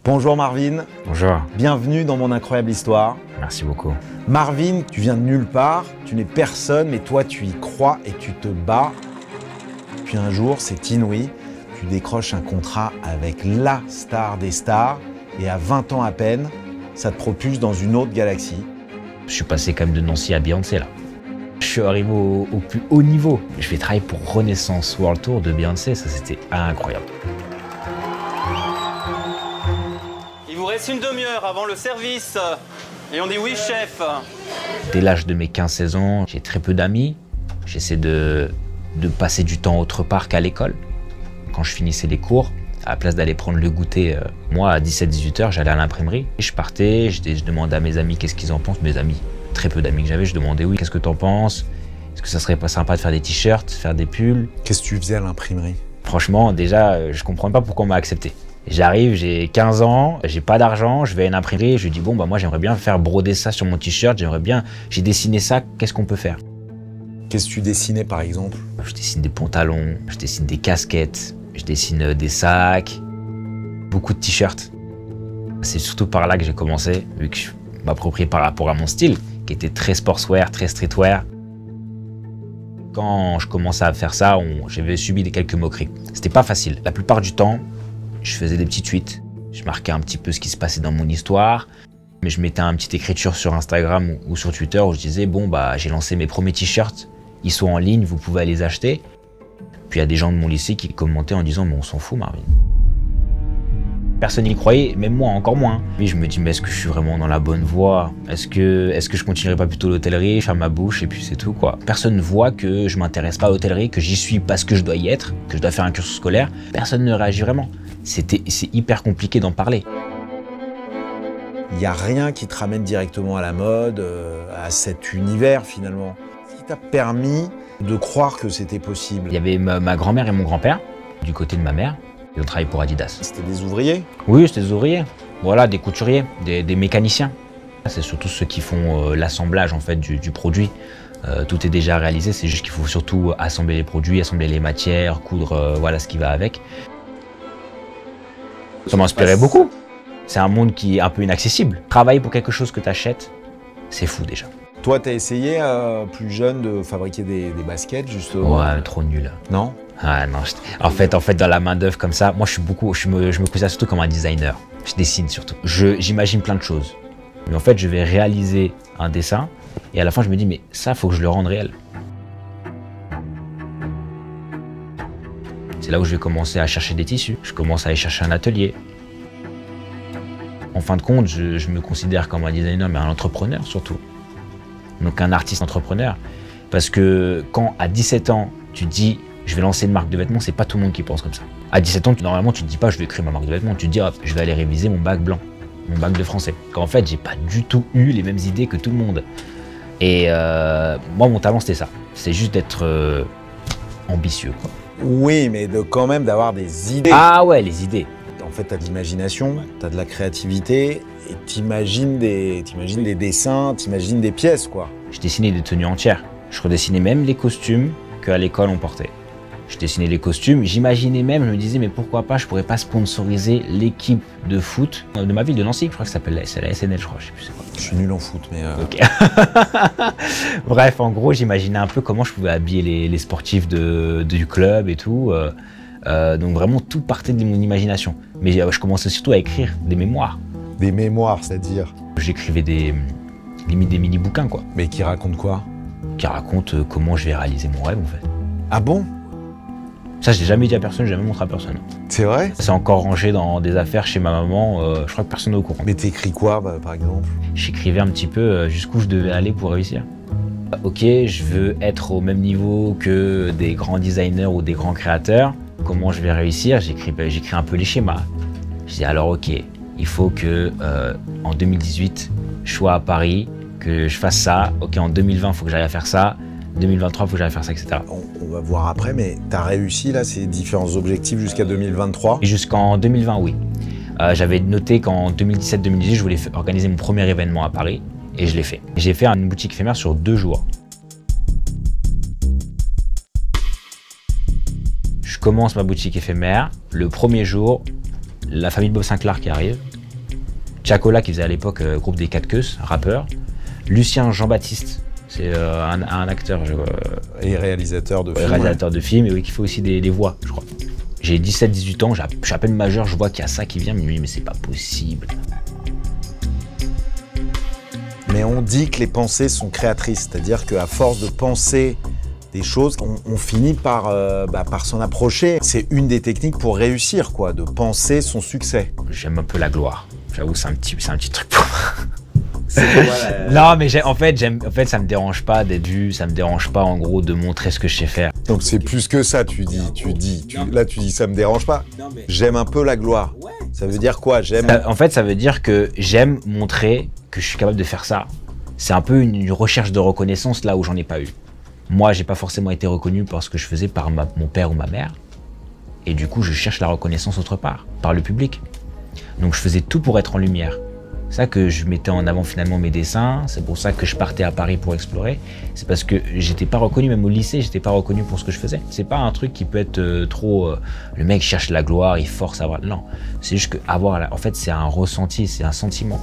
Bonjour Marvin. Bonjour. Bienvenue dans mon incroyable histoire. Merci beaucoup. Marvin, tu viens de nulle part, tu n'es personne, mais toi tu y crois et tu te bats. Puis un jour, c'est inouï, tu décroches un contrat avec la star des stars et à 20 ans à peine, ça te propulse dans une autre galaxie. Je suis passé quand même de Nancy à Beyoncé là. Je suis arrivé au plus haut niveau. Je vais travailler pour Renaissance World Tour de Beyoncé, ça c'était incroyable. Il vous reste une demi-heure avant le service. Et on dit oui, chef. Dès l'âge de mes 15-16 ans, j'ai très peu d'amis. J'essaie de passer du temps autre part qu'à l'école. Quand je finissais les cours, à la place d'aller prendre le goûter, moi à 17-18 heures, j'allais à l'imprimerie. Je partais, je demandais à mes amis qu'est-ce qu'ils en pensent. Mes amis, très peu d'amis que j'avais, je demandais oui, qu'est-ce que t'en penses? Est-ce que ça serait pas sympa de faire des t-shirts, faire des pulls? Qu'est-ce que tu faisais à l'imprimerie? Franchement, déjà, je comprends pas pourquoi on m'a accepté. J'arrive, j'ai 15 ans, j'ai pas d'argent, je vais à une imprimerie, je lui dis bon bah moi j'aimerais bien faire broder ça sur mon t-shirt, j'ai dessiné ça, qu'est-ce qu'on peut faire? Qu'est-ce que tu dessinais par exemple? Je dessine des pantalons, je dessine des casquettes, je dessine des sacs, beaucoup de t-shirts. C'est surtout par là que j'ai commencé, vu que je m'appropriais par rapport à mon style, qui était très sportswear, très streetwear. Quand je commençais à faire ça, j'avais subi quelques moqueries. C'était pas facile. La plupart du temps, je faisais des petits tweets, je marquais un petit peu ce qui se passait dans mon histoire, mais je mettais une petite écriture sur Instagram ou sur Twitter où je disais bon bah j'ai lancé mes premiers t-shirts, ils sont en ligne, vous pouvez les acheter. Puis il y a des gens de mon lycée qui commentaient en disant mais on s'en fout Marvin. Personne n'y croyait, même moi encore moins. Puis je me dis mais est-ce que je suis vraiment dans la bonne voie? Est-ce que je continuerai pas plutôt l'hôtellerie, faire ma bouche et puis c'est tout quoi. Personne ne voit que je m'intéresse pas à l'hôtellerie, que j'y suis parce que je dois y être, que je dois faire un cursus scolaire. Personne ne réagit vraiment. C'est hyper compliqué d'en parler. Il n'y a rien qui te ramène directement à la mode, à cet univers finalement. Ce qui t'a permis de croire que c'était possible. Il y avait ma grand-mère et mon grand-père, du côté de ma mère. Ils ont travaillé pour Adidas. C'était des ouvriers? Oui, c'était des ouvriers. Voilà, des couturiers, des mécaniciens. C'est surtout ceux qui font l'assemblage en fait du produit. Tout est déjà réalisé, c'est juste qu'il faut surtout assembler les produits, assembler les matières, coudre voilà ce qui va avec. Ça m'inspirait beaucoup. C'est un monde qui est un peu inaccessible. Travailler pour quelque chose que tu achètes, c'est fou déjà. Toi, t'as essayé plus jeune de fabriquer des baskets justement? Ouais, trop nul. Non? Ah non, en fait, dans la main d'œuvre comme ça, moi je me considère surtout comme un designer. Je dessine surtout. J'imagine plein de choses. Mais en fait, je vais réaliser un dessin et à la fin, je me dis mais ça, faut que je le rende réel. C'est là où je vais commencer à chercher des tissus. Je commence à aller chercher un atelier. En fin de compte, je me considère comme un designer, mais un entrepreneur surtout. Donc un artiste entrepreneur. Parce que quand à 17 ans, tu te dis je vais lancer une marque de vêtements, c'est pas tout le monde qui pense comme ça. À 17 ans, normalement, tu te dis pas je vais créer ma marque de vêtements, tu te dis hop, je vais aller réviser mon bac blanc, mon bac de français. Quand en fait, j'ai pas du tout eu les mêmes idées que tout le monde. Et moi, mon talent, c'était ça. C'est juste d'être ambitieux, quoi. Oui, mais quand même d'avoir des idées. Ah ouais, les idées. En fait, t'as de l'imagination, t'as de la créativité, et t'imagines des dessins, t'imagines des pièces, quoi. Je dessinais des tenues entières. Je redessinais même les costumes qu'à l'école on portait. Je dessinais les costumes, j'imaginais même, je me disais mais pourquoi pas, je pourrais pas sponsoriser l'équipe de foot de ma ville de Nancy, je crois que ça s'appelle la SNL, je crois, je sais plus c'est quoi. Je suis nul en foot, mais... Ok. Bref, en gros, j'imaginais un peu comment je pouvais habiller les sportifs du club et tout. Donc vraiment, tout partait de mon imagination. Mais je commençais surtout à écrire des mémoires. Des mémoires, c'est-à-dire? J'écrivais limite des mini-bouquins, quoi. Mais qui racontent quoi? Qui racontent comment je vais réaliser mon rêve, en fait. Ah bon? Ça, je l'ai jamais dit à personne, je l'ai jamais montré à personne. C'est vrai? C'est encore rangé dans des affaires chez ma maman, je crois que personne n'est au courant. Mais t'écris quoi, par exemple? J'écrivais un petit peu jusqu'où je devais aller pour réussir. Ok, je veux être au même niveau que des grands designers ou des grands créateurs. Comment je vais réussir? J'écris un peu les schémas. Je dis alors ok, il faut que en 2018, je sois à Paris, que je fasse ça. Ok, en 2020, il faut que j'aille à faire ça. 2023, il faut que j'aille faire ça, etc. On va voir après, mais t'as réussi là ces différents objectifs jusqu'à 2023? Et jusqu'en 2020, oui. J'avais noté qu'en 2017-2018, je voulais organiser mon premier événement à Paris et je l'ai fait. J'ai fait une boutique éphémère sur 2 jours. Je commence ma boutique éphémère. Le premier jour, la famille de Bob Sinclair qui arrive, Chacola qui faisait à l'époque groupe des 4 queues, rappeur, Lucien Jean-Baptiste, c'est un acteur Et réalisateur de films. Réalisateur de films, et oui, qui fait aussi des voix, je crois. J'ai 17-18 ans, je suis à peine majeur, je vois qu'il y a ça qui vient, mais c'est pas possible. Mais on dit que les pensées sont créatrices, c'est-à-dire qu'à force de penser des choses, on finit par s'en approcher. C'est une des techniques pour réussir, quoi, de penser son succès. J'aime un peu la gloire, j'avoue, c'est un petit truc pour moi. Non, mais en fait, ça me dérange pas d'être vu, ça me dérange pas en gros de montrer ce que je sais faire. Donc c'est plus que ça, là tu dis ça me dérange pas. J'aime un peu la gloire. Ça veut dire quoi? En fait, ça veut dire que j'aime montrer que je suis capable de faire ça. C'est un peu une recherche de reconnaissance là où j'en ai pas eu. Moi, j'ai pas forcément été reconnu par ce que je faisais par mon père ou ma mère. Et du coup, je cherche la reconnaissance autre part, par le public. Donc je faisais tout pour être en lumière. C'est ça que je mettais en avant finalement mes dessins, c'est pour ça que je partais à Paris pour explorer. C'est parce que j'étais pas reconnu, même au lycée, j'étais pas reconnu pour ce que je faisais. C'est pas un truc qui peut être trop... le mec cherche la gloire, il force à avoir... Non, c'est juste que en fait, c'est un ressenti, c'est un sentiment.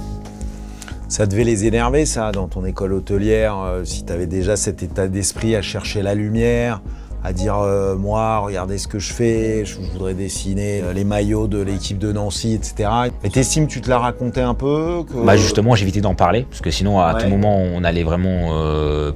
Ça devait les énerver, ça, dans ton école hôtelière, si tu avais déjà cet état d'esprit à chercher la lumière, à dire moi, regardez ce que je fais, je voudrais dessiner les maillots de l'équipe de Nancy, etc. Mais t'estimes, tu te l'as raconté un peu que... Bah justement, j'évitais d'en parler, parce que sinon, à tout moment, on allait vraiment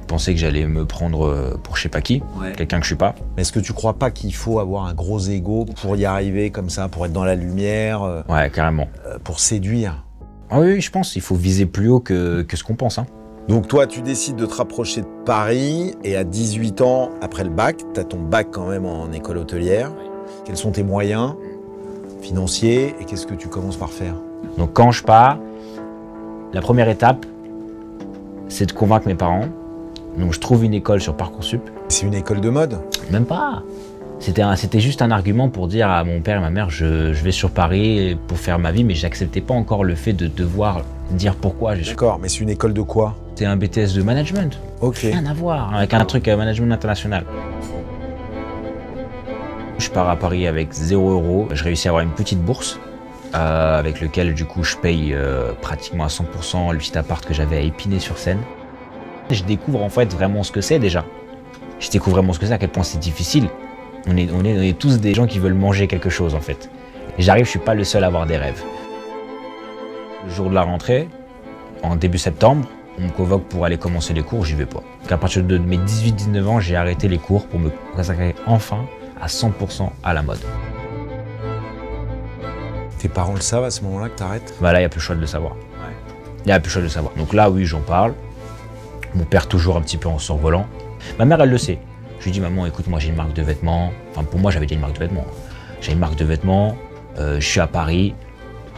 penser que j'allais me prendre pour je sais pas qui, quelqu'un que je suis pas. Mais est-ce que tu crois pas qu'il faut avoir un gros ego pour y arriver comme ça, pour être dans la lumière Ouais, carrément. Pour séduire? Ah oui, je pense, il faut viser plus haut que ce qu'on pense, hein. Donc toi, tu décides de te rapprocher de Paris et à 18 ans, après le bac, tu as ton bac quand même en école hôtelière. Quels sont tes moyens financiers et qu'est-ce que tu commences par faire? Donc quand je pars, la première étape, c'est de convaincre mes parents. Donc je trouve une école sur Parcoursup. C'est une école de mode? Même pas. C'était juste un argument pour dire à mon père et ma mère, je vais sur Paris pour faire ma vie, mais j'acceptais pas encore le fait de devoir dire pourquoi je suis. D'accord, mais c'est une école de quoi? C'est un BTS de management. Ok. Rien à voir avec un truc management international. Je pars à Paris avec 0 €. Je réussis à avoir une petite bourse avec lequel du coup je paye pratiquement à 100% le petit appart que j'avais à Épinay-sur-Seine. Je découvre en fait vraiment ce que c'est déjà. Je découvre vraiment ce que c'est, à quel point c'est difficile. On est tous des gens qui veulent manger quelque chose en fait. Et j'arrive, je suis pas le seul à avoir des rêves. Le jour de la rentrée, en début septembre, on me convoque pour aller commencer les cours, j'y vais pas. Donc à partir de mes 18-19 ans, j'ai arrêté les cours pour me consacrer enfin à 100% à la mode. Tes parents le savent à ce moment-là que t'arrêtes? Bah là, il n'y a plus le choix de le savoir. Il n'y a plus le choix de le savoir. Donc là, oui, j'en parle. Mon père toujours un petit peu en survolant. Ma mère, elle le sait. Je lui dis, maman, écoute, moi j'ai une marque de vêtements. Enfin, pour moi, j'avais déjà une marque de vêtements. J'ai une marque de vêtements, je suis à Paris,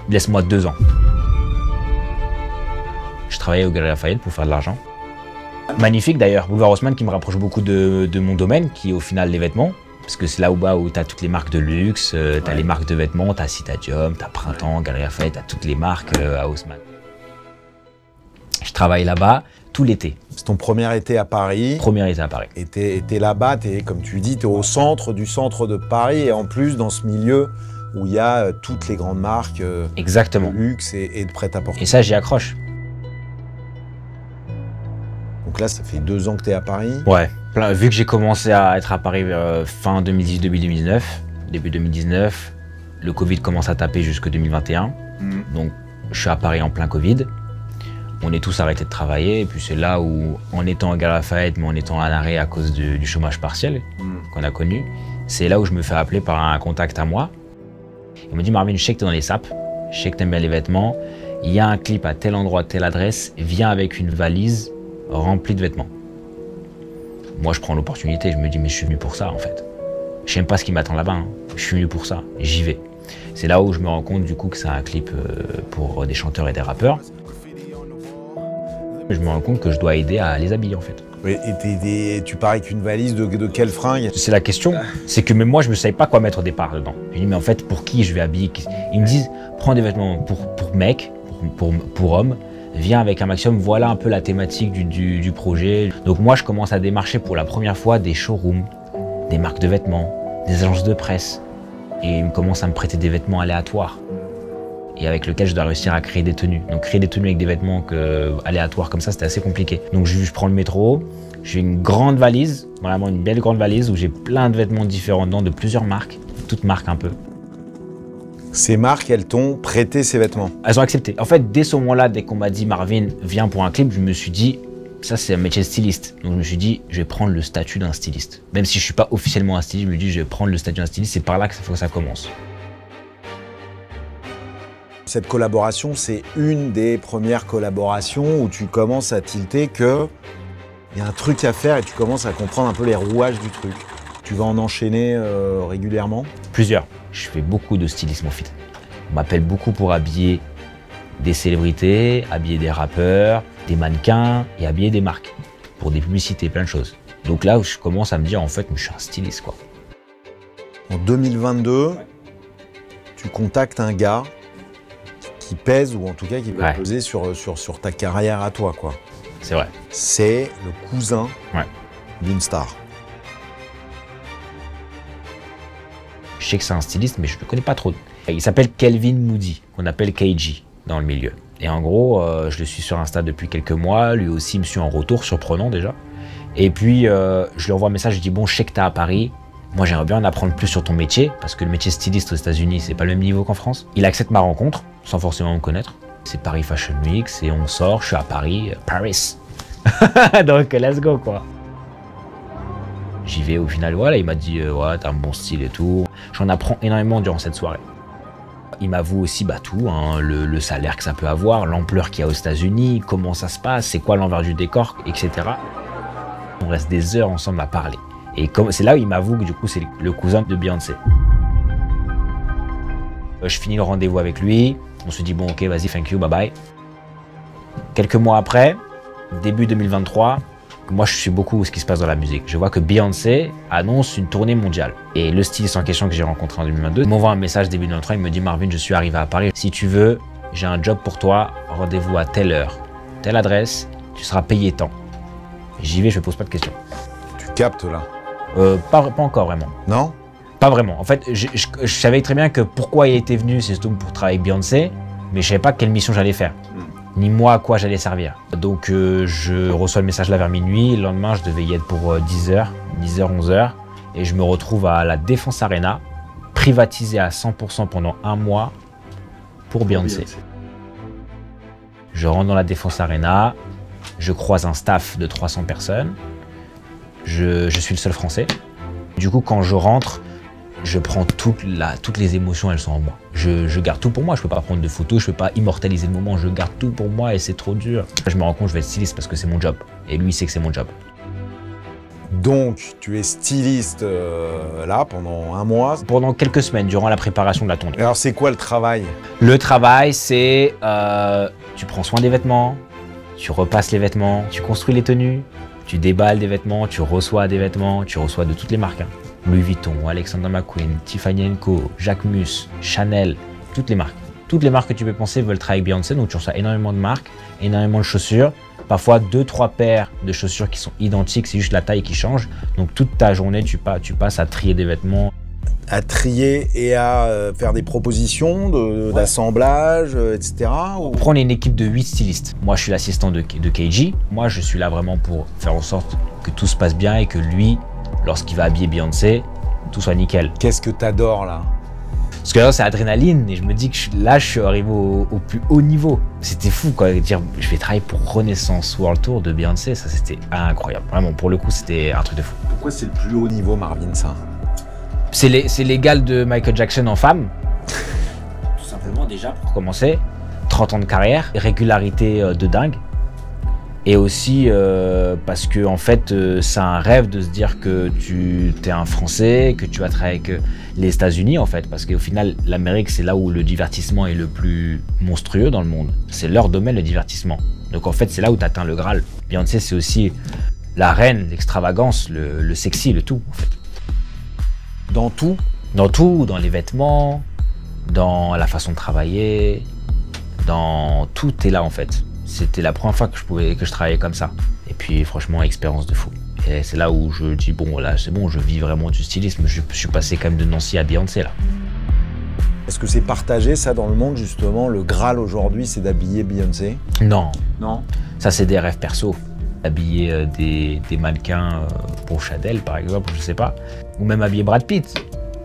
laisse-moi 2 ans. Je travaillais au Galeries Lafayette pour faire de l'argent. Magnifique d'ailleurs, Boulevard Haussmann qui me rapproche beaucoup de mon domaine, qui est au final les vêtements. Parce que c'est là où tu as toutes les marques de luxe, tu as les marques de vêtements, tu as Citadium, tu as Printemps, Galeries Lafayette, tu as toutes les marques à Haussmann. Je travaille là-bas tout l'été. C'est ton premier été à Paris. Premier été à Paris. Et t'es là-bas, comme tu dis, t'es au centre du centre de Paris et en plus dans ce milieu où il y a toutes les grandes marques Exactement. de luxe et de prêt-à-porter. Et ça, j'y accroche. Donc là, ça fait 2 ans que t'es à Paris. Ouais. Vu que j'ai commencé à être à Paris fin 2018, début 2019, début 2019, le Covid commence à taper jusque 2021. Donc je suis à Paris en plein Covid. On est tous arrêtés de travailler et puis c'est là où, en étant à Galeries Lafayette, mais en étant en arrêt à cause du chômage partiel qu'on a connu, c'est là où je me fais appeler par un contact à moi. Il me dit, Marvin, je sais que t'es dans les sapes, je sais que t'aimes bien les vêtements, il y a un clip à tel endroit, telle adresse, viens avec une valise remplie de vêtements. Moi, je prends l'opportunité, je me dis, mais je suis venu pour ça, en fait. Je sais même pas ce qui m'attend là-bas, hein. Je suis venu pour ça, j'y vais. C'est là où je me rends compte, du coup, que c'est un clip pour des chanteurs et des rappeurs. Je me rends compte que je dois aider à les habiller, en fait. Et tu pars avec une valise de quelle fringue? C'est la question, c'est que même moi, je ne savais pas quoi mettre au départ dedans. Je me dis, mais en fait, pour qui je vais habiller? Ils me disent, prends des vêtements pour mec, pour homme, viens avec un maximum, voilà un peu la thématique du projet. Donc moi, je commence à démarcher pour la première fois des showrooms, des marques de vêtements, des agences de presse. Et ils commencent à me prêter des vêtements aléatoires. et avec lequel je dois réussir à créer des tenues. Donc créer des tenues avec des vêtements aléatoires comme ça, c'était assez compliqué. Donc je prends le métro, j'ai une grande valise, vraiment une belle grande valise où j'ai plein de vêtements différents dedans, de plusieurs marques, toutes marques un peu. Ces marques, elles t'ont prêté ces vêtements? Elles ont accepté. En fait, dès ce moment-là, dès qu'on m'a dit Marvin, viens pour un clip, je me suis dit, ça c'est un métier de styliste. Donc je me suis dit, je vais prendre le statut d'un styliste. Même si je suis pas officiellement un styliste, je me dis, je vais prendre le statut d'un styliste, c'est par là qu'il faut que ça commence. Cette collaboration, c'est une des premières collaborations où tu commences à tilter que il y a un truc à faire et tu commences à comprendre un peu les rouages du truc. Tu vas en enchaîner régulièrement? Plusieurs. Je fais beaucoup de stylisme au fit. On m'appelle beaucoup pour habiller des célébrités, habiller des rappeurs, des mannequins et habiller des marques. Pour des publicités, plein de choses. Donc là, je commence à me dire, en fait, je suis un styliste, quoi. En 2022, tu contactes un gars qui pèse, ou en tout cas qui peut peser sur ta carrière à toi, quoi. C'est vrai. C'est le cousin d'une star. Je sais que c'est un styliste, mais je ne le connais pas trop. Il s'appelle Kelvin Moody, qu'on appelle KG dans le milieu. Et en gros, je le suis sur Insta depuis quelques mois. Lui aussi me suit en retour, surprenant déjà. Et puis, je lui envoie un message, je dis « Bon, je sais que tu es à Paris. Moi, j'aimerais bien en apprendre plus sur ton métier, parce que le métier styliste aux États-Unis, c'est pas le même niveau qu'en France. » Il accepte ma rencontre, sans forcément me connaître. C'est Paris Fashion Week, on sort, je suis à Paris, Paris. Donc, let's go, quoi. J'y vais au final, voilà, il m'a dit ouais, t'as un bon style et tout. J'en apprends énormément durant cette soirée. Il m'avoue aussi tout, hein, le salaire que ça peut avoir, l'ampleur qu'il y a aux États-Unis, comment ça se passe, c'est quoi l'envers du décor, etc. On reste des heures ensemble à parler. Et c'est là où il m'avoue que du coup c'est le cousin de Beyoncé. Je finis le rendez-vous avec lui, on se dit bon ok vas-y, thank you, bye bye. Quelques mois après, début 2023, moi, je suis beaucoup ce qui se passe dans la musique. Je vois que Beyoncé annonce une tournée mondiale. Et le styliste en question que j'ai rencontré en 2022 m'envoie un message début 2023. Il me dit « Marvin, je suis arrivé à Paris. Si tu veux, j'ai un job pour toi. Rendez-vous à telle heure, telle adresse. Tu seras payé tant. » J'y vais, je ne pose pas de questions. Tu captes là? Pas encore vraiment. Non? Pas vraiment. En fait, je savais très bien que pourquoi il était venu, c'est surtout pour travailler avec Beyoncé. Mais je ne savais pas quelle mission j'allais faire. Ni moi à quoi j'allais servir. Donc je reçois le message là vers minuit, le lendemain je devais y être pour 10h, 11h, et je me retrouve à la Défense Arena, privatisé à 100% pendant un mois pour Beyoncé. Je rentre dans la Défense Arena, je croise un staff de 300 personnes, je suis le seul Français. Du coup quand je rentre, je prends toutes les émotions, elles sont en moi. Je garde tout pour moi, je peux pas prendre de photos, je peux pas immortaliser le moment, je garde tout pour moi et c'est trop dur. Je me rends compte que je vais être styliste parce que c'est mon job. Et lui, il sait que c'est mon job. Donc, tu es styliste là pendant un mois? Pendant quelques semaines, durant la préparation de la tournée. Alors, c'est quoi le travail? Le travail, c'est tu prends soin des vêtements, tu repasses les vêtements, tu construis les tenues, tu déballes des vêtements, tu reçois des vêtements, tu reçois de toutes les marques. Hein. Louis Vuitton, Alexander McQueen, Tiffany & Co, Jacquemus, Chanel, toutes les marques. Toutes les marques que tu peux penser veulent travailler avec Beyoncé, donc tu reçois énormément de marques, énormément de chaussures, parfois 2-3 paires de chaussures qui sont identiques, c'est juste la taille qui change. Donc toute ta journée, tu passes à trier des vêtements. À trier et à faire des propositions d'assemblage, etc. Ou... On est une équipe de 8 stylistes. Moi, je suis l'assistant de KG. Moi, je suis là vraiment pour faire en sorte que tout se passe bien et que lui, lorsqu'il va habiller Beyoncé, tout soit nickel. Qu'est-ce que t'adores là? Parce que là, c'est adrénaline et je me dis que je suis arrivé au plus haut niveau. C'était fou quoi, dire je vais travailler pour Renaissance World Tour de Beyoncé, ça c'était incroyable. Vraiment, pour le coup, c'était un truc de fou. Pourquoi c'est le plus haut niveau, Marvin, ça? C'est l'égal de Michael Jackson en femme. Tout simplement déjà pour commencer, 30 ans de carrière, régularité de dingue. Et aussi parce que en fait, c'est un rêve de se dire que tu es un Français, que tu vas travailler avec les États-Unis en fait, parce qu'au final, l'Amérique c'est là où le divertissement est le plus monstrueux dans le monde. C'est leur domaine le divertissement. Donc en fait, c'est là où tu atteins le Graal. Beyoncé, c'est aussi la reine, l'extravagance, le sexy, le tout en fait. Dans tout? Dans tout, dans les vêtements, dans la façon de travailler, dans tout est là en fait. C'était la première fois que je travaillais comme ça. Et puis franchement, expérience de fou. Et c'est là où je dis bon là c'est bon, je vis vraiment du stylisme. Je suis passé quand même de Nancy à Beyoncé là. Est-ce que c'est partagé ça dans le monde justement? Le Graal aujourd'hui c'est d'habiller Beyoncé? Non. Non. Ça c'est des rêves perso. Habiller des mannequins pour Chanel par exemple, je sais pas. Ou même habiller Brad Pitt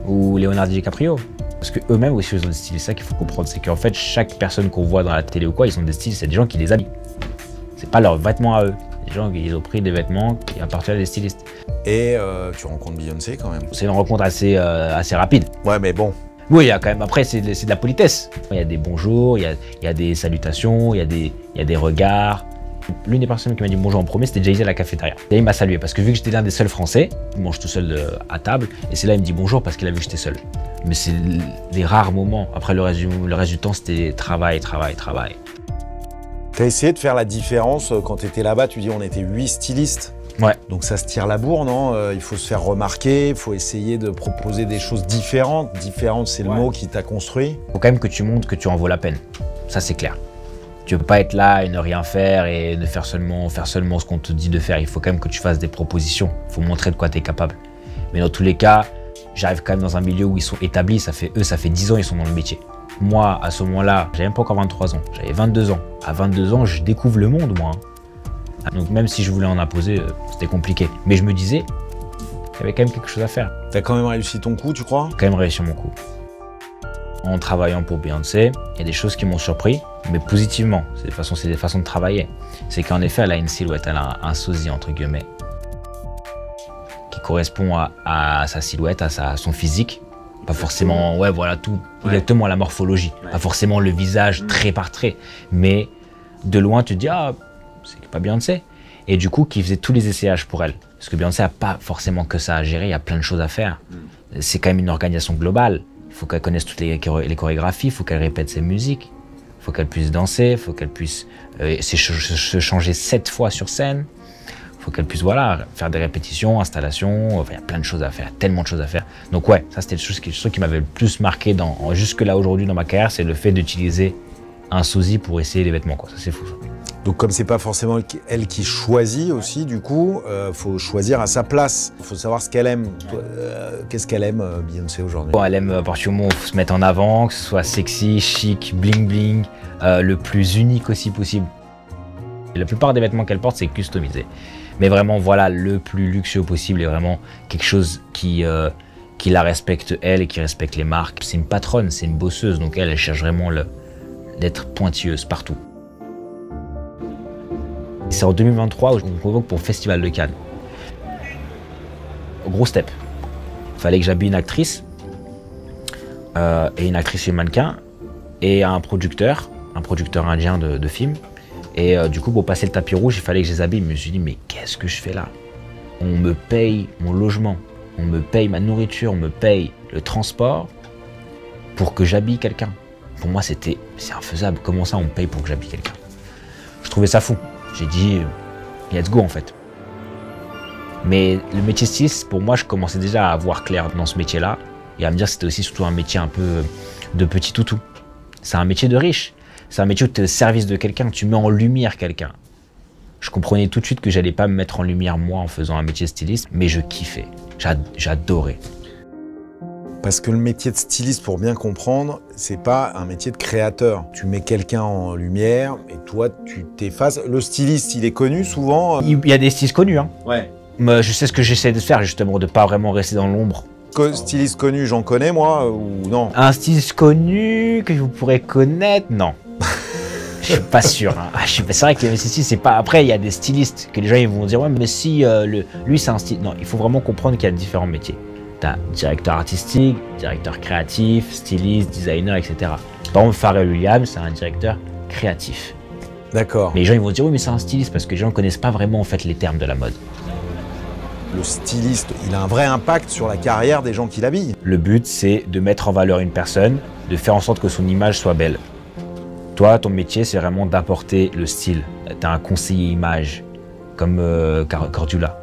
ou Leonardo DiCaprio. Parce qu'eux-mêmes aussi ils ont des styles. C'est ça qu'il faut comprendre. C'est qu'en fait chaque personne qu'on voit dans la télé ou quoi, ils ont des styles. C'est des gens qui les habillent. C'est pas leurs vêtements à eux. Les gens ils ont pris des vêtements qui appartiennent à des stylistes. Et tu rencontres Beyoncé quand même? C'est une rencontre assez rapide. Ouais mais bon. Oui, il y a quand même, après c'est de la politesse. Il y a des bonjours, il y a des salutations, il y a des regards. L'une des personnes qui m'a dit bonjour en premier, c'était Jay-Z à la cafétéria. Et il m'a salué parce que vu que j'étais l'un des seuls Français, il mange tout seul à table, et c'est là il me dit bonjour parce qu'il a vu que j'étais seul. Mais c'est des rares moments. Après le reste du temps, c'était travail, travail, travail. T'as essayé de faire la différence quand t'étais là-bas, tu dis on était 8 stylistes. Ouais. Donc ça se tire la bourre, non? Il faut se faire remarquer, il faut essayer de proposer des choses différentes. Différentes, c'est le mot qui t'a construit. Il faut quand même que tu montres que tu en vaux la peine. Ça, c'est clair. Tu peux pas être là et ne rien faire et ne faire seulement ce qu'on te dit de faire. Il faut quand même que tu fasses des propositions. Il faut montrer de quoi tu es capable. Mais dans tous les cas, j'arrive quand même dans un milieu où ils sont établis. Ça fait 10 ans ils sont dans le métier. Moi, à ce moment-là, j'avais même pas encore 23 ans. J'avais 22 ans. À 22 ans, je découvre le monde, moi. Donc même si je voulais en imposer, c'était compliqué. Mais je me disais qu'il y avait quand même quelque chose à faire. T'as quand même réussi ton coup, tu crois? J'ai quand même réussi mon coup. En travaillant pour Beyoncé, il y a des choses qui m'ont surpris, mais positivement. C'est des façons de travailler. C'est qu'en effet, elle a une silhouette, elle a un sosie, entre guillemets, qui correspond à sa silhouette, à son physique. Pas forcément, ouais, voilà, tout, exactement la morphologie. Pas forcément le visage trait par trait, mais de loin, tu te dis, ah, c'est pas Beyoncé. Et du coup, qui faisait tous les essayages pour elle. Parce que Beyoncé n'a pas forcément que ça à gérer, il y a plein de choses à faire. C'est quand même une organisation globale. Il faut qu'elle connaisse toutes les chorégraphies, il faut qu'elle répète ses musiques, il faut qu'elle puisse danser, il faut qu'elle puisse se changer 7 fois sur scène. Il faut qu'elle puisse faire des répétitions, installations, enfin, il y a plein de choses à faire, tellement de choses à faire. Donc ouais, ça c'était le truc qui m'avait le plus marqué jusque là aujourd'hui dans ma carrière, c'est le fait d'utiliser un sosie pour essayer les vêtements, quoi. Ça c'est fou ça. Donc comme c'est pas forcément elle qui choisit aussi, du coup, faut choisir à sa place. Il faut savoir ce qu'elle aime. Qu'est-ce qu'elle aime, Beyoncé, aujourd'hui? Bon, elle aime à partir du moment où il faut se mettre en avant, que ce soit sexy, chic, bling bling, le plus unique aussi possible. Et la plupart des vêtements qu'elle porte, c'est customisé. Mais vraiment, voilà, le plus luxueux possible et vraiment quelque chose qui la respecte elle et qui respecte les marques. C'est une patronne, c'est une bosseuse, donc elle cherche vraiment d'être pointilleuse partout. C'est en 2023 où je me convoque pour le Festival de Cannes. Gros step. Il fallait que j'habille une actrice, et une actrice et mannequin, et un producteur indien de films. Et du coup, pour passer le tapis rouge, il fallait que je les habille. Je me suis dit, mais qu'est-ce que je fais là? On me paye mon logement, on me paye ma nourriture, on me paye le transport pour que j'habille quelqu'un. Pour moi, c'est infaisable. Comment ça, on me paye pour que j'habille quelqu'un? Je trouvais ça fou. J'ai dit, let's go en fait. Mais le métier styliste, pour moi, je commençais déjà à voir clair dans ce métier-là et à me dire que c'était aussi surtout un métier un peu de petit toutou. C'est un métier de riche. C'est un métier où tu es au service de quelqu'un, tu mets en lumière quelqu'un. Je comprenais tout de suite que j'allais pas me mettre en lumière moi en faisant un métier styliste, mais je kiffais. J'adorais. Parce que le métier de styliste, pour bien comprendre, c'est pas un métier de créateur. Tu mets quelqu'un en lumière et toi, tu t'effaces. Le styliste, il est connu souvent. Il y a des stylistes connus, hein. Ouais. Mais je sais ce que j'essaie de faire, justement, de pas vraiment rester dans l'ombre. Styliste connu, j'en connais, moi, ou non? Un styliste connu que vous pourrez connaître, non. Je suis pas sûr. Hein. C'est vrai que c'est pas. Après, il y a des stylistes que les gens ils vont dire ouais, mais si lui c'est un styliste. Non, il faut vraiment comprendre qu'il y a différents métiers. T'as directeur artistique, directeur créatif, styliste, designer, etc. Par exemple, Pharrell Williams, c'est un directeur créatif. D'accord. Mais les gens ils vont dire oui, mais c'est un styliste parce que les gens ne connaissent pas vraiment en fait les termes de la mode. Le styliste, il a un vrai impact sur la carrière des gens qui l'habillent. Le but, c'est de mettre en valeur une personne, de faire en sorte que son image soit belle. Toi, ton métier, c'est vraiment d'apporter le style. Tu as un conseiller image, comme Cordula.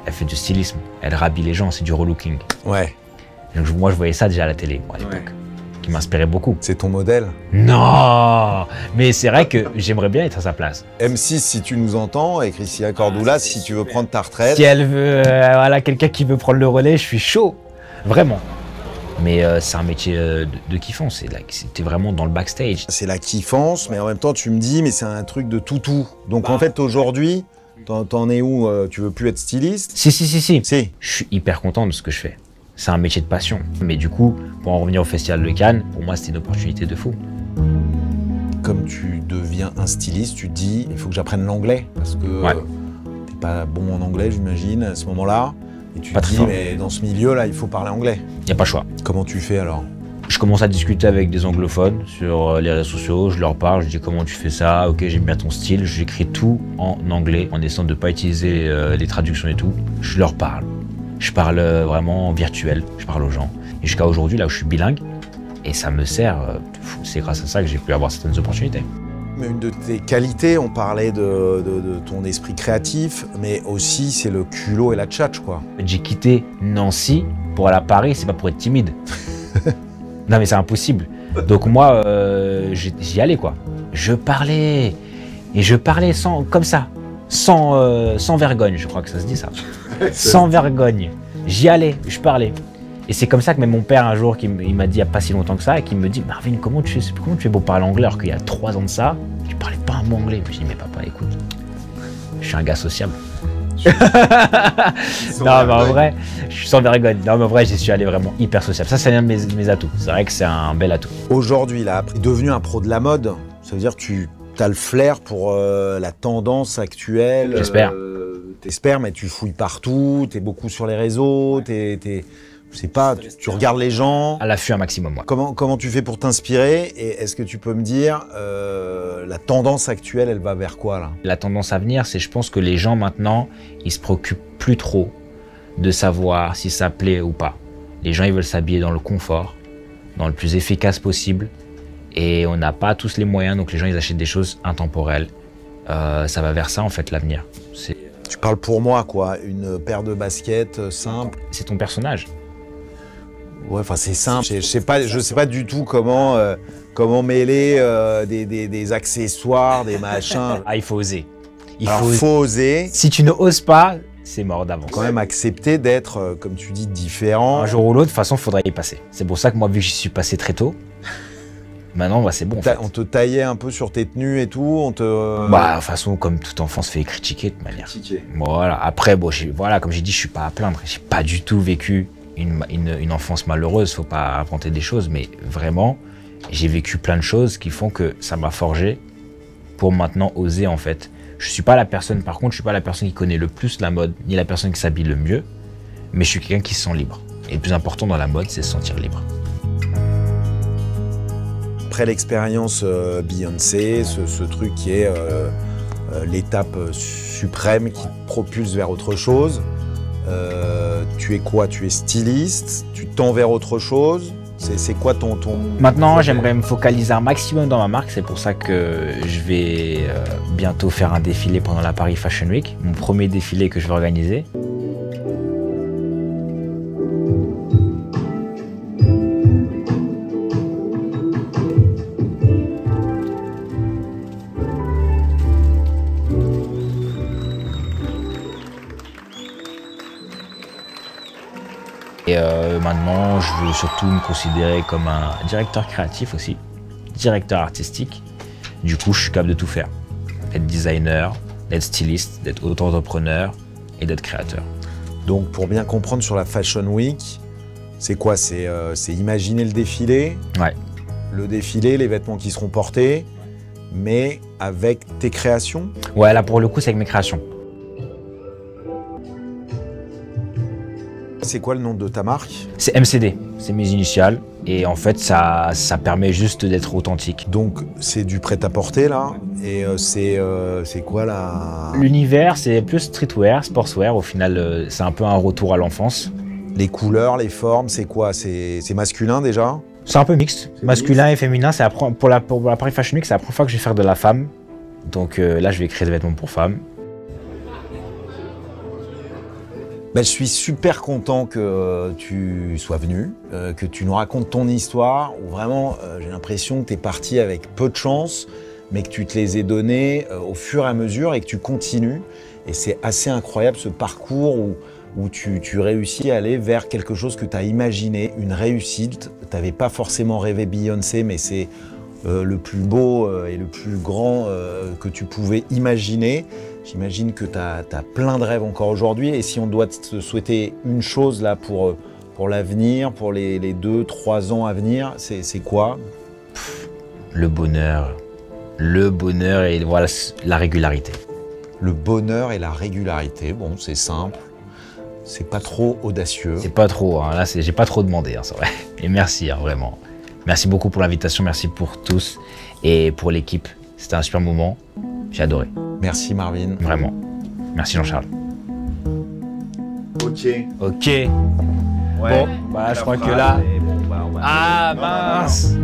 Elle fait du stylisme, elle rhabille les gens, c'est du relooking. Ouais. Donc, moi, je voyais ça déjà à la télé, moi, à l'époque, qui m'inspirait beaucoup. C'est ton modèle? Non! Mais c'est vrai que j'aimerais bien être à sa place. M6, si tu nous entends, et Christina Cordula, si tu veux prendre ta retraite. Si elle veut, voilà, quelqu'un qui veut prendre le relais, je suis chaud. Vraiment. Mais c'est un métier de kiffant, c'était vraiment dans le backstage. C'est la kiffance, mais en même temps, tu me dis, mais c'est un truc de toutou. Donc en fait, aujourd'hui, t'en es où? Tu veux plus être styliste? Si. Si. Je suis hyper content de ce que je fais. C'est un métier de passion. Mais du coup, pour en revenir au Festival de Cannes, pour moi, c'était une opportunité de fou. Comme tu deviens un styliste, tu te dis, il faut que j'apprenne l'anglais. Parce que t'es pas bon en anglais, j'imagine, à ce moment-là. Et tu te dis, mais dans ce milieu-là, il faut parler anglais. Il n'y a pas le choix. Comment tu fais alors? Je commence à discuter avec des anglophones sur les réseaux sociaux, je leur parle, je dis comment tu fais ça, ok j'aime bien ton style, j'écris tout en anglais en essayant de ne pas utiliser les traductions et tout. Je leur parle. Je parle vraiment virtuel, je parle aux gens. Et jusqu'à aujourd'hui, là où je suis bilingue, et ça me sert, c'est grâce à ça que j'ai pu avoir certaines opportunités. Une de tes qualités, on parlait de ton esprit créatif, mais aussi c'est le culot et la tchatche, quoi. J'ai quitté Nancy pour aller à Paris, c'est pas pour être timide. Non mais c'est impossible. Donc moi, j'y allais quoi. Je parlais, et je parlais comme ça, sans vergogne, je crois que ça se dit ça. Sans vergogne. J'y allais, je parlais. Et c'est comme ça que même mon père un jour, il m'a dit il n'y a pas si longtemps que ça, et qui me dit Marvin, comment tu fais pour parler anglais alors qu'il y a 3 ans de ça, tu parlais pas un mot anglais. Je me dis mais papa, écoute, je suis un gars sociable. Non mais en vrai, je suis sans vergogne. Non mais en vrai, j'y suis allé vraiment hyper sociable. Ça, c'est un de mes atouts. C'est vrai que c'est un bel atout. Aujourd'hui, là, tu es devenu un pro de la mode. Ça veut dire que tu as le flair pour la tendance actuelle. J'espère. T'espères, mais tu fouilles partout. Tu es beaucoup sur les réseaux. Je sais pas, tu regardes les gens. À l'affût un maximum, moi. Comment tu fais pour t'inspirer? Et est-ce que tu peux me dire, la tendance actuelle, elle va vers quoi là? La tendance à venir, c'est je pense que les gens maintenant, ils se préoccupent plus trop de savoir si ça plaît ou pas. Les gens, ils veulent s'habiller dans le confort, dans le plus efficace possible. Et on n'a pas tous les moyens, donc les gens, ils achètent des choses intemporelles. Ça va vers ça, en fait, l'avenir. Tu parles pour moi, quoi. Une paire de baskets simple. C'est ton personnage. Ouais, enfin c'est simple. Je sais pas du tout comment mêler des accessoires, des machins. Ah, il faut oser. Il faut oser. Si tu ne oses pas, c'est mort d'avance. Quand même accepter d'être, comme tu dis, différent. Un jour ou l'autre, de toute façon, il faudrait y passer. C'est pour ça que moi, vu que j'y suis passé très tôt, maintenant, bah, c'est bon. En fait. On te taillait un peu sur tes tenues et tout. Bah, de toute façon, comme tout enfant se fait critiquer de toute manière. Voilà. Après, bon, voilà, comme j'ai dit, je suis pas à plaindre. J'ai pas du tout vécu une enfance malheureuse, faut pas inventer des choses, mais vraiment, j'ai vécu plein de choses qui font que ça m'a forgé pour maintenant oser en fait. Je suis pas la personne, par contre, je suis pas la personne qui connaît le plus la mode, ni la personne qui s'habille le mieux, mais je suis quelqu'un qui se sent libre. Et le plus important dans la mode, c'est se sentir libre. Après l'expérience Beyoncé, ce truc qui est l'étape suprême qui te propulse vers autre chose, tu es quoi? Tu es styliste? Tu tends vers autre chose? C'est quoi ton... Maintenant, j'aimerais me focaliser un maximum dans ma marque. C'est pour ça que je vais bientôt faire un défilé pendant la Paris Fashion Week. Mon premier défilé que je vais organiser. Et maintenant, je veux surtout me considérer comme un directeur créatif aussi, directeur artistique. Du coup, je suis capable de tout faire. D'être designer, d'être styliste, d'être auto-entrepreneur et d'être créateur. Donc, pour bien comprendre sur la Fashion Week, c'est quoi? C'est imaginer le défilé, ouais. Le défilé, les vêtements qui seront portés, mais avec tes créations? Ouais, là pour le coup, c'est avec mes créations. C'est quoi le nom de ta marque? C'est MCD, c'est mes initiales. Et en fait, ça permet juste d'être authentique. Donc, c'est du prêt-à-porter, là. Et c'est quoi, là? L'univers, c'est plus streetwear, sportswear. Au final, c'est un peu un retour à l'enfance. Les couleurs, les formes, c'est quoi? C'est masculin, déjà? C'est un peu mixte. Masculin et féminin. Pour la Paris Fashion Week, c'est la première fois que je vais faire de la femme. Donc là, je vais créer des vêtements pour femmes. Ben, je suis super content que tu sois venu, que tu nous racontes ton histoire, où vraiment j'ai l'impression que tu es parti avec peu de chance, mais que tu te les aies données au fur et à mesure et que tu continues. Et c'est assez incroyable ce parcours où où tu réussis à aller vers quelque chose que tu as imaginé, une réussite. Tu n'avais pas forcément rêvé Beyoncé, mais c'est le plus beau et le plus grand que tu pouvais imaginer. J'imagine que tu as plein de rêves encore aujourd'hui. Et si on doit te souhaiter une chose là pour l'avenir, pour les 2-3 ans à venir, c'est quoi? Le bonheur et voilà, la régularité. Le bonheur et la régularité, bon, c'est simple, c'est pas trop audacieux. C'est pas trop, hein. Là, j'ai pas trop demandé, hein, c'est vrai. Et merci, hein, vraiment. Merci beaucoup pour l'invitation, merci pour tous et pour l'équipe. C'était un super moment, j'ai adoré. Merci Marvin. Vraiment. Merci Jean-Charles. Ok. Ok. Ouais. Bon, bah, je crois que là... Ah, mince.